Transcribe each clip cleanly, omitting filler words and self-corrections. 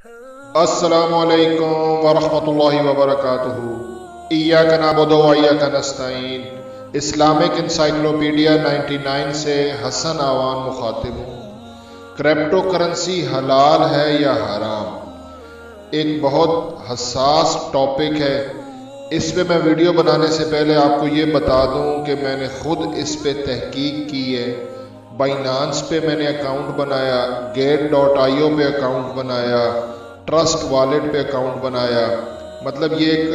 السلام علیکم ورحمۃ اللہ وبرکاتہ۔ ایاک نعبد و ایاک نستعین۔ اسلامک انسائکلوپیڈیا 99 سے حسن آوان مخاطب ہوں۔ کریپٹو کرنسی حلال ہے یا حرام؟ ایک بہت حساس ٹاپک ہے۔ اس پہ میں ویڈیو بنانے سے پہلے آپ کو یہ بتا دوں کہ میں نے خود اس پہ تحقیق کی ہے۔ بائنانس پہ میں نے اکاؤنٹ بنایا، gate.io پہ اکاؤنٹ بنایا، ٹرسٹ والیٹ پہ اکاؤنٹ بنایا۔ مطلب یہ ایک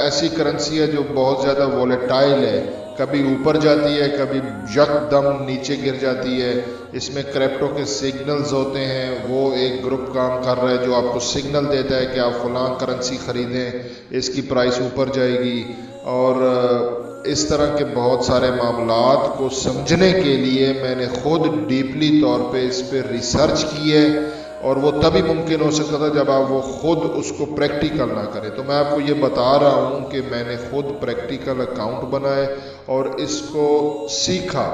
ایسی کرنسی ہے جو بہت زیادہ وولیٹائل ہے، کبھی اوپر جاتی ہے، کبھی یک دم نیچے گر جاتی ہے۔ اس میں کریپٹو کے سگنلز ہوتے ہیں، وہ ایک گروپ کام کر رہا ہے جو آپ کو سگنل دیتا ہے کہ آپ فلاں کرنسی خریدیں، اس کی پرائس اوپر جائے گی۔ اور اس طرح کے بہت سارے معاملات کو سمجھنے کے لیے میں نے خود ڈیپلی طور پہ اس پہ ریسرچ کی ہے، اور وہ تبھی ممکن ہو سکتا تھا جب آپ وہ خود اس کو پریکٹیکل نہ کریں۔ تو میں آپ کو یہ بتا رہا ہوں کہ میں نے خود پریکٹیکل اکاؤنٹ بنائے اور اس کو سیکھا،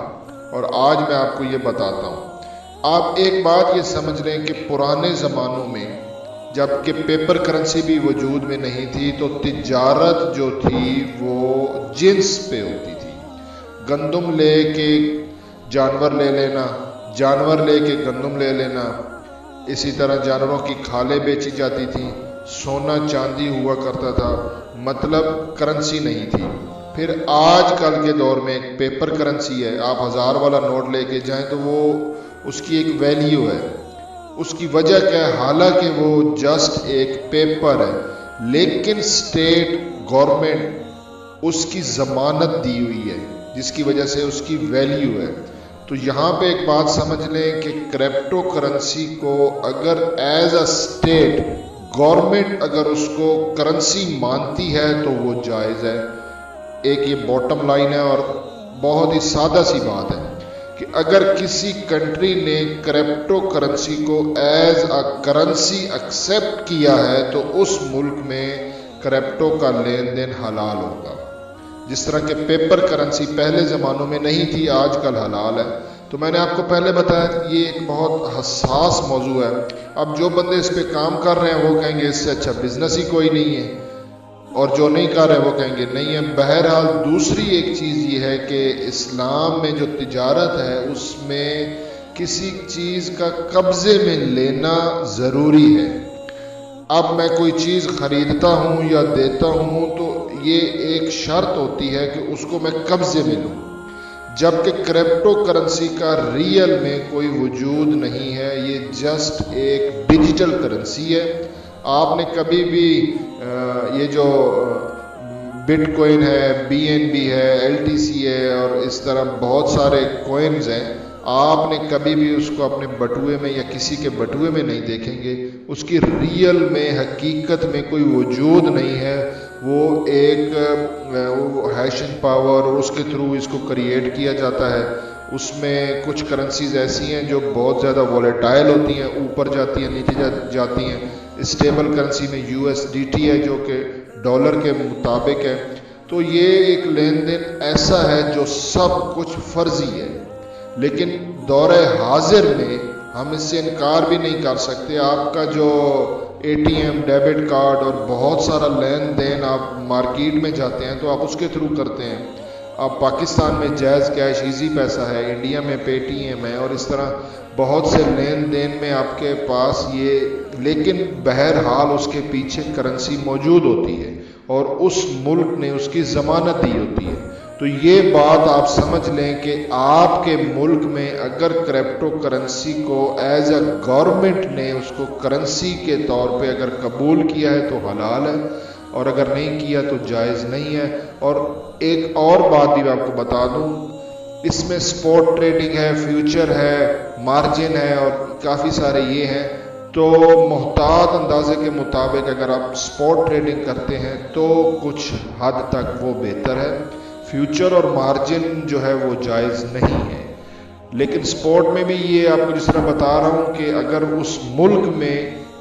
اور آج میں آپ کو یہ بتاتا ہوں۔ آپ ایک بات یہ سمجھ لیں کہ پرانے زمانوں میں جب کہ پیپر کرنسی بھی وجود میں نہیں تھی، تو تجارت جو تھی وہ جنس پہ ہوتی تھی۔ گندم لے کے جانور لے لینا، جانور لے کے گندم لے لینا، اسی طرح جانوروں کی کھالیں بیچی جاتی تھیں، سونا چاندی ہوا کرتا تھا، مطلب کرنسی نہیں تھی۔ پھر آج کل کے دور میں ایک پیپر کرنسی ہے۔ آپ 1000 والا نوٹ لے کے جائیں تو وہ اس کی ایک ویلیو ہے۔ اس کی وجہ کیا ہے؟ حالانکہ وہ جسٹ ایک پیپر ہے، لیکن اسٹیٹ گورنمنٹ اس کی ضمانت دی ہوئی ہے، جس کی وجہ سے اس کی ویلیو ہے۔ تو یہاں پہ ایک بات سمجھ لیں کہ کریپٹو کرنسی کو اگر ایز اے اسٹیٹ گورنمنٹ اگر اس کو کرنسی مانتی ہے تو وہ جائز ہے۔ ایک یہ باٹم لائن ہے، اور بہت ہی سادہ سی بات ہے کہ اگر کسی کنٹری نے کریپٹو کرنسی کو ایز اے کرنسی ایکسیپٹ کیا ہے تو اس ملک میں کریپٹو کا لین دین حلال ہوگا۔ جس طرح کہ پیپر کرنسی پہلے زمانوں میں نہیں تھی، آج کل حلال ہے۔ تو میں نے آپ کو پہلے بتایا یہ ایک بہت حساس موضوع ہے۔ اب جو بندے اس پہ کام کر رہے ہیں وہ کہیں گے اس سے اچھا بزنس ہی کوئی نہیں ہے، اور جو نہیں کر رہے وہ کہیں گے نہیں ہے۔ بہرحال دوسری ایک چیز یہ ہے کہ اسلام میں جو تجارت ہے اس میں کسی چیز کا قبضے میں لینا ضروری ہے۔ اب میں کوئی چیز خریدتا ہوں یا دیتا ہوں تو یہ ایک شرط ہوتی ہے کہ اس کو میں قبضے میں لوں، جبکہ کریپٹو کرنسی کا ریئل میں کوئی وجود نہیں ہے، یہ جسٹ ایک ڈیجیٹل کرنسی ہے۔ آپ نے کبھی بھی یہ جو بٹ کوئن ہے، بی این بی ہے، ایل ٹی سی ہے، اور اس طرح بہت سارے کوئنز ہیں، آپ نے کبھی بھی اس کو اپنے بٹوے میں یا کسی کے بٹوے میں نہیں دیکھیں گے۔ اس کی ریئل میں حقیقت میں کوئی وجود نہیں ہے۔ وہ ایک ہیشنگ پاور اور اس کے تھرو اس کو کریٹ کیا جاتا ہے۔ اس میں کچھ کرنسیز ایسی ہیں جو بہت زیادہ وولیٹائل ہوتی ہیں، اوپر جاتی ہیں نیچے جاتی ہیں۔ اسٹیبل کرنسی میں USDT ہے جو کہ ڈالر کے مطابق ہے۔ تو یہ ایک لین دین ایسا ہے جو سب کچھ فرضی ہے، لیکن دور حاضر میں ہم اس سے انکار بھی نہیں کر سکتے۔ آپ کا جو ATM، ڈیبٹ کارڈ اور بہت سارا لین دین آپ مارکیٹ میں جاتے ہیں تو آپ اس کے تھرو کرتے ہیں۔ اب پاکستان میں جیز کیش، ایزی پیسہ ہے، انڈیا میں پے TM ہے، اور اس طرح بہت سے لین دین میں آپ کے پاس یہ، لیکن بہرحال اس کے پیچھے کرنسی موجود ہوتی ہے اور اس ملک نے اس کی ضمانت دی ہوتی ہے۔ تو یہ بات آپ سمجھ لیں کہ آپ کے ملک میں اگر کریپٹو کرنسی کو ایز اے گورنمنٹ نے اس کو کرنسی کے طور پہ اگر قبول کیا ہے تو حلال ہے، اور اگر نہیں کیا تو جائز نہیں ہے۔ اور ایک اور بات بھی میں آپ کو بتا دوں، اس میں سپوٹ ٹریڈنگ ہے، فیوچر ہے، مارجن ہے، اور کافی سارے یہ ہیں۔ تو محتاط اندازے کے مطابق اگر آپ سپوٹ ٹریڈنگ کرتے ہیں تو کچھ حد تک وہ بہتر ہے۔ فیوچر اور مارجن جو ہے وہ جائز نہیں ہے، لیکن سپورٹ میں بھی یہ آپ کو جس طرح بتا رہا ہوں کہ اگر اس ملک میں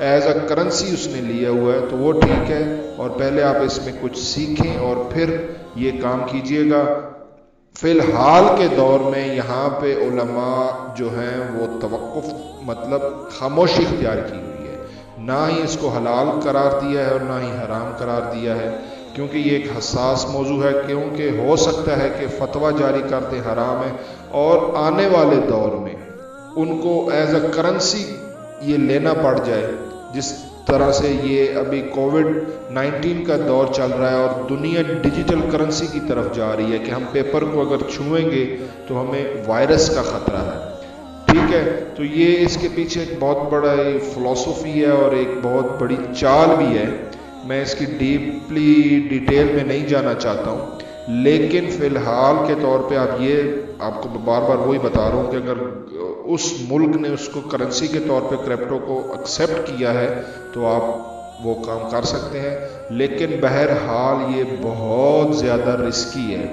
ایز اے کرنسی اس نے لیا ہوا ہے تو وہ ٹھیک ہے، اور پہلے آپ اس میں کچھ سیکھیں اور پھر یہ کام کیجئے گا۔ فی الحال کے دور میں یہاں پہ علماء جو ہیں وہ توقف، مطلب خاموشی اختیار کی ہوئی ہے۔ نہ ہی اس کو حلال قرار دیا ہے اور نہ ہی حرام قرار دیا ہے، کیونکہ یہ ایک حساس موضوع ہے، کیونکہ ہو سکتا ہے کہ فتویٰ جاری کر دیں حرام ہے اور آنے والے دور میں ان کو ایز اے کرنسی یہ لینا پڑ جائے، جس طرح سے یہ ابھی کووڈ-19 کا دور چل رہا ہے اور دنیا ڈیجیٹل کرنسی کی طرف جا رہی ہے کہ ہم پیپر کو اگر چھوئیں گے تو ہمیں وائرس کا خطرہ ہے، ٹھیک ہے؟ تو یہ اس کے پیچھے ایک بہت بڑا فلسفی ہے اور ایک بہت بڑی چال بھی ہے۔ میں اس کی ڈیٹیل میں نہیں جانا چاہتا ہوں، لیکن فی الحال کے طور پہ آپ کو بار بار وہی بتا رہا ہوں کہ اگر اس ملک نے اس کو کرنسی کے طور پہ کرپٹو کو ایکسیپٹ کیا ہے تو آپ وہ کام کر سکتے ہیں، لیکن بہرحال یہ بہت زیادہ رسکی ہے،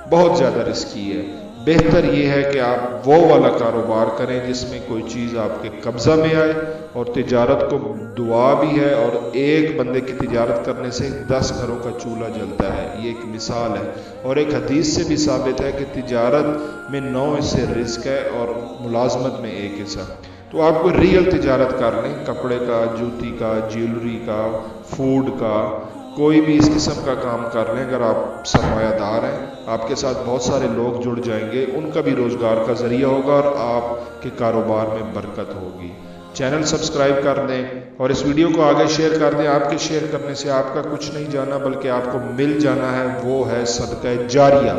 بہت زیادہ رسکی ہے۔ بہتر یہ ہے کہ آپ وہ والا کاروبار کریں جس میں کوئی چیز آپ کے قبضہ میں آئے، اور تجارت کو دعا بھی ہے، اور ایک بندے کی تجارت کرنے سے 10 گھروں کا چولہا جلتا ہے، یہ ایک مثال ہے۔ اور ایک حدیث سے بھی ثابت ہے کہ تجارت میں 9 حصے رزق ہے اور ملازمت میں 1 حصہ۔ تو آپ کو ریئل تجارت کر لیں، کپڑے کا، جوتی کا، جیولری کا، فوڈ کا، کوئی بھی اس قسم کا کام کر لیں۔ اگر آپ سرمایہ دار ہیں، آپ کے ساتھ بہت سارے لوگ جڑ جائیں گے، ان کا بھی روزگار کا ذریعہ ہوگا اور آپ کے کاروبار میں برکت ہوگی۔ چینل سبسکرائب کر دیں اور اس ویڈیو کو آگے شیئر کر دیں۔ آپ کے شیئر کرنے سے آپ کا کچھ نہیں جانا، بلکہ آپ کو مل جانا ہے، وہ ہے صدقہ جاریہ،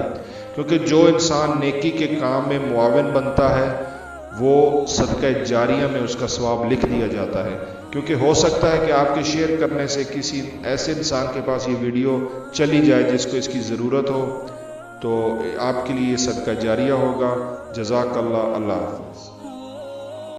کیونکہ جو انسان نیکی کے کام میں معاون بنتا ہے وہ صدقہ جاریہ میں اس کا ثواب لکھ دیا جاتا ہے، کیونکہ ہو سکتا ہے کہ آپ کے شیئر کرنے سے کسی ایسے انسان کے پاس یہ ویڈیو چلی جائے جس کو اس کی ضرورت ہو، تو آپ کے لیے صدقہ جاریہ ہوگا۔ جزاک اللہ، اللہ حافظ۔